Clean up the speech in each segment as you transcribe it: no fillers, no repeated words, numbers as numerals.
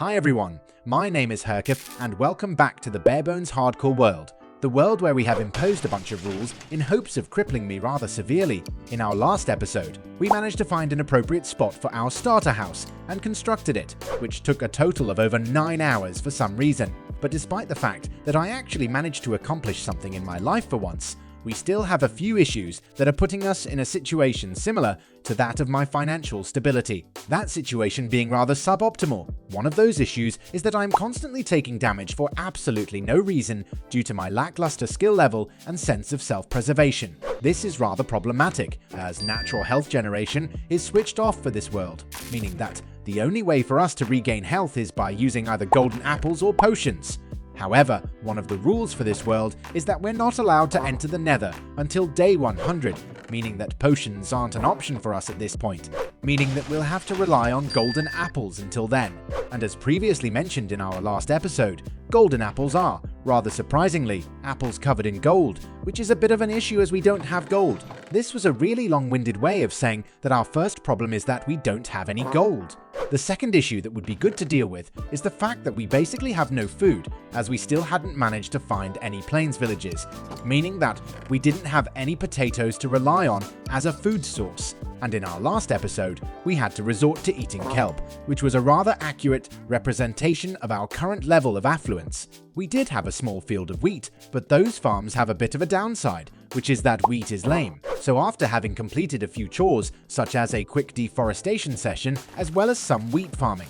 Hi everyone, my name is Herkeph and welcome back to the BareBones hardcore world. The world where we have imposed a bunch of rules in hopes of crippling me rather severely. In our last episode, we managed to find an appropriate spot for our starter house and constructed it, which took a total of over 9 hours for some reason. But despite the fact that I actually managed to accomplish something in my life for once, we still have a few issues that are putting us in a situation similar to that of my financial stability. That situation being rather suboptimal. One of those issues is that I'm constantly taking damage for absolutely no reason due to my lackluster skill level and sense of self-preservation. This is rather problematic, as natural health generation is switched off for this world, meaning that the only way for us to regain health is by using either golden apples or potions. However, one of the rules for this world is that we're not allowed to enter the Nether until day 100, meaning that potions aren't an option for us at this point, meaning that we'll have to rely on golden apples until then. And as previously mentioned in our last episode, golden apples are, rather surprisingly, apples covered in gold, which is a bit of an issue as we don't have gold. This was a really long-winded way of saying that our first problem is that we don't have any gold. The second issue that would be good to deal with is the fact that we basically have no food, as we still hadn't managed to find any plains villages, meaning that we didn't have any potatoes to rely on as a food source. And in our last episode, we had to resort to eating kelp, which was a rather accurate representation of our current level of affluence. We did have a small field of wheat, but those farms have a bit of a downside, which is that wheat is lame. So after having completed a few chores, such as a quick deforestation session, as well as some wheat farming,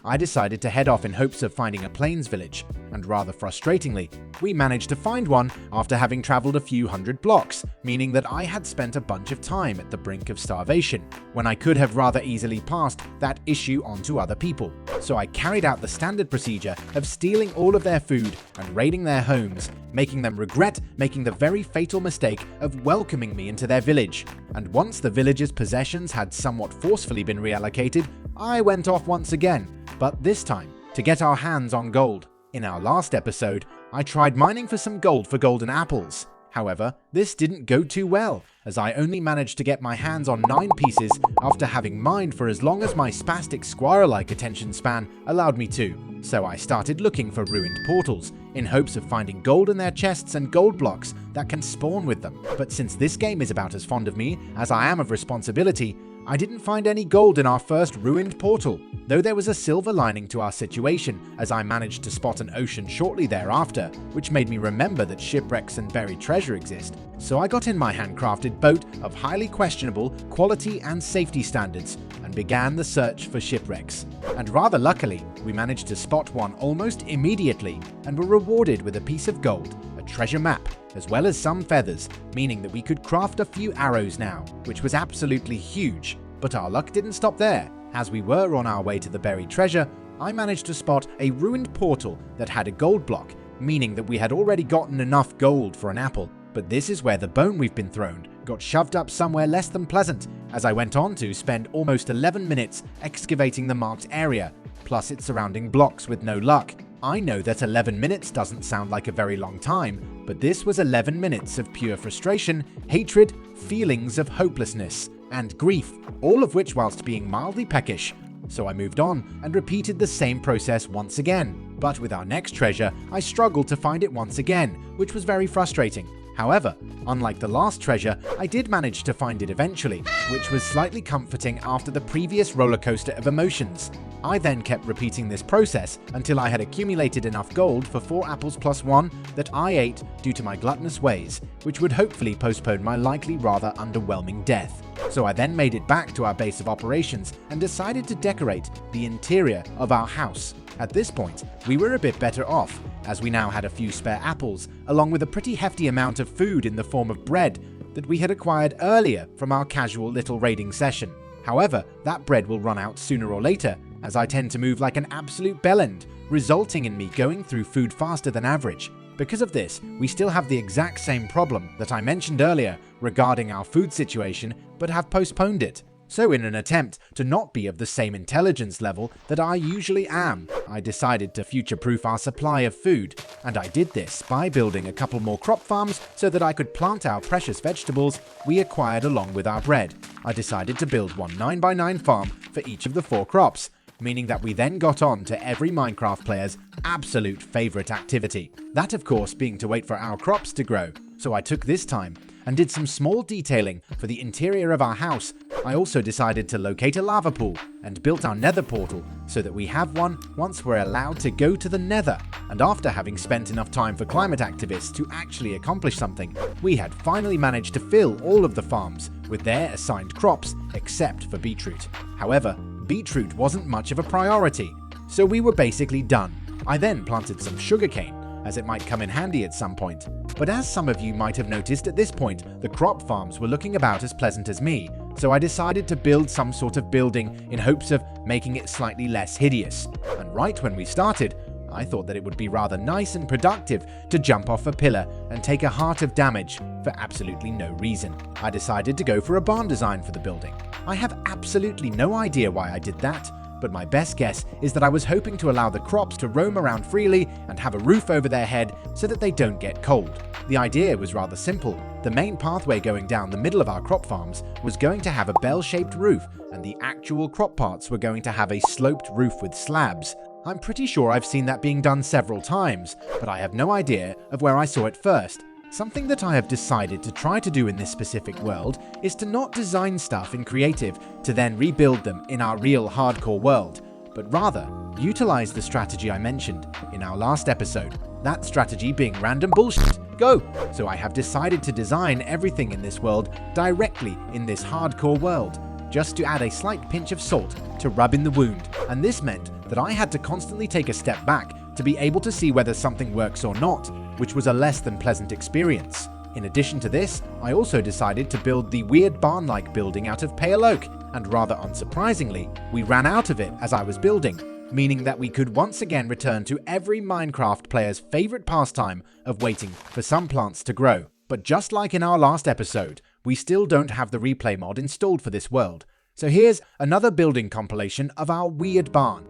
I decided to head off in hopes of finding a plains village, and rather frustratingly, we managed to find one after having traveled a few hundred blocks, meaning that I had spent a bunch of time at the brink of starvation, when I could have rather easily passed that issue on to other people. So I carried out the standard procedure of stealing all of their food and raiding their homes, making them regret making the very fatal mistake of welcoming me into their village. And once the village's possessions had somewhat forcefully been reallocated, I went off once again, but this time to get our hands on gold. In our last episode, I tried mining for some gold for golden apples. However, this didn't go too well, as I only managed to get my hands on 9 pieces after having mined for as long as my spastic squirrel-like attention span allowed me to. So I started looking for ruined portals, in hopes of finding gold in their chests and gold blocks that can spawn with them. But since this game is about as fond of me as I am of responsibility, I didn't find any gold in our first ruined portal, though there was a silver lining to our situation as I managed to spot an ocean shortly thereafter, which made me remember that shipwrecks and buried treasure exist. So I got in my handcrafted boat of highly questionable quality and safety standards and began the search for shipwrecks. And rather luckily, we managed to spot one almost immediately and were rewarded with a piece of gold, a treasure map, as well as some feathers, meaning that we could craft a few arrows now, which was absolutely huge. But our luck didn't stop there. As we were on our way to the buried treasure, I managed to spot a ruined portal that had a gold block, meaning that we had already gotten enough gold for an apple. But this is where the bone we've been thrown got shoved up somewhere less than pleasant, as I went on to spend almost 11 minutes excavating the marked area, plus its surrounding blocks with no luck. I know that 11 minutes doesn't sound like a very long time, but this was 11 minutes of pure frustration, hatred, feelings of hopelessness, and grief, all of which whilst being mildly peckish. So I moved on and repeated the same process once again. But with our next treasure, I struggled to find it once again, which was very frustrating. However, unlike the last treasure, I did manage to find it eventually, which was slightly comforting after the previous rollercoaster of emotions. I then kept repeating this process until I had accumulated enough gold for 4 apples plus 1 that I ate due to my gluttonous ways, which would hopefully postpone my likely rather underwhelming death. So I then made it back to our base of operations and decided to decorate the interior of our house. At this point, we were a bit better off, as we now had a few spare apples, along with a pretty hefty amount of food in the form of bread that we had acquired earlier from our casual little raiding session. However, that bread will run out sooner or later, as I tend to move like an absolute bellend, resulting in me going through food faster than average. Because of this, we still have the exact same problem that I mentioned earlier regarding our food situation, but have postponed it. So in an attempt to not be of the same intelligence level that I usually am, I decided to future-proof our supply of food, and I did this by building a couple more crop farms so that I could plant our precious vegetables we acquired along with our bread. I decided to build one 9x9 farm for each of the 4 crops, meaning that we then got on to every Minecraft player's absolute favorite activity. That, of course, being to wait for our crops to grow. So I took this time and did some small detailing for the interior of our house. I also decided to locate a lava pool and built our nether portal so that we have one once we're allowed to go to the nether. And after having spent enough time for climate activists to actually accomplish something, we had finally managed to fill all of the farms with their assigned crops except for beetroot. However, beetroot wasn't much of a priority, so we were basically done. I then planted some sugarcane, as it might come in handy at some point. But as some of you might have noticed at this point, the crop farms were looking about as pleasant as me, so I decided to build some sort of building in hopes of making it slightly less hideous. And right when we started, I thought that it would be rather nice and productive to jump off a pillar and take a heart of damage for absolutely no reason. I decided to go for a barn design for the building. I have absolutely no idea why I did that, but my best guess is that I was hoping to allow the crops to roam around freely and have a roof over their head so that they don't get cold. The idea was rather simple. The main pathway going down the middle of our crop farms was going to have a bell-shaped roof, and the actual crop parts were going to have a sloped roof with slabs. I'm pretty sure I've seen that being done several times, but I have no idea of where I saw it first. Something that I have decided to try to do in this specific world is to not design stuff in creative to then rebuild them in our real hardcore world, but rather utilize the strategy I mentioned in our last episode. That strategy being random bullshit. Go! So I have decided to design everything in this world directly in this hardcore world, just to add a slight pinch of salt to rub in the wound. And this meant that I had to constantly take a step back to be able to see whether something works or not, which was a less than pleasant experience. In addition to this, I also decided to build the weird barn-like building out of pale oak, and rather unsurprisingly, we ran out of it as I was building, meaning that we could once again return to every Minecraft player's favorite pastime of waiting for some plants to grow. But just like in our last episode, we still don't have the replay mod installed for this world. So here's another building compilation of our weird barn.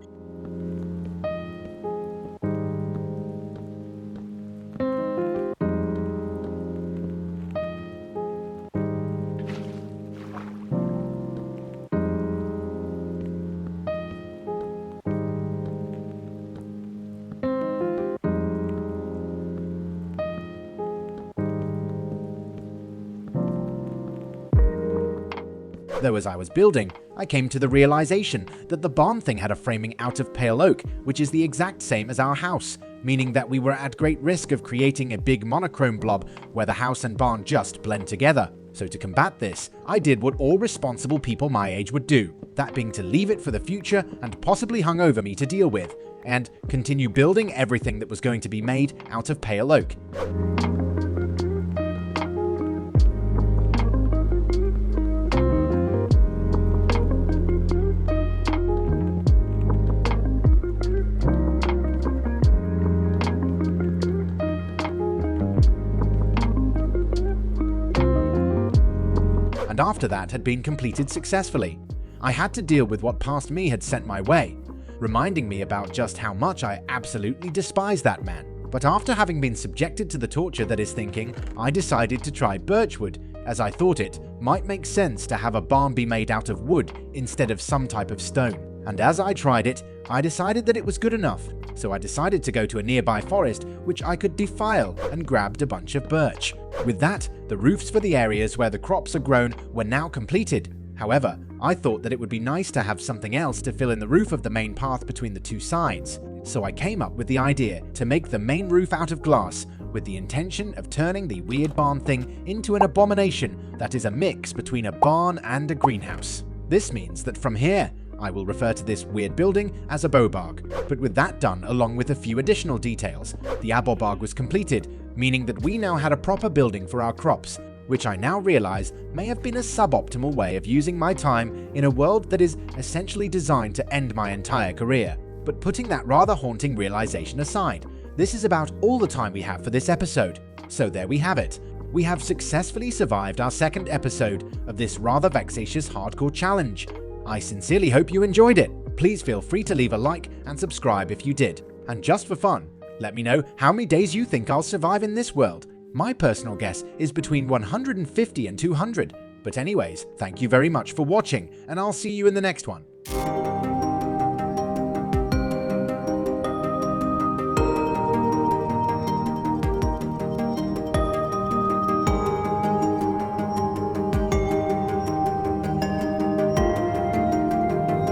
Though as I was building, I came to the realization that the barn thing had a framing out of pale oak, which is the exact same as our house, meaning that we were at great risk of creating a big monochrome blob where the house and barn just blend together. So to combat this, I did what all responsible people my age would do, that being to leave it for the future and possibly hung over me to deal with, and continue building everything that was going to be made out of pale oak. And after that had been completed successfully, I had to deal with what past me had sent my way, reminding me about just how much I absolutely despise that man. But after having been subjected to the torture that is thinking, I decided to try birchwood, as I thought it might make sense to have a barn be made out of wood instead of some type of stone. And as I tried it, I decided that it was good enough, so I decided to go to a nearby forest which I could defile and grabbed a bunch of birch. With that, the roofs for the areas where the crops are grown were now completed. However, I thought that it would be nice to have something else to fill in the roof of the main path between the two sides. So I came up with the idea to make the main roof out of glass, with the intention of turning the weird barn thing into an abomination that is a mix between a barn and a greenhouse. This means that from here, I will refer to this weird building as a bobarg, but with that done along with a few additional details, the abobarg was completed, meaning that we now had a proper building for our crops, which I now realize may have been a suboptimal way of using my time in a world that is essentially designed to end my entire career. But putting that rather haunting realization aside, this is about all the time we have for this episode. So there we have it. We have successfully survived our second episode of this rather vexatious hardcore challenge. I sincerely hope you enjoyed it. Please feel free to leave a like and subscribe if you did. And just for fun, let me know how many days you think I'll survive in this world. My personal guess is between 150 and 200. But anyways, thank you very much for watching, and I'll see you in the next one.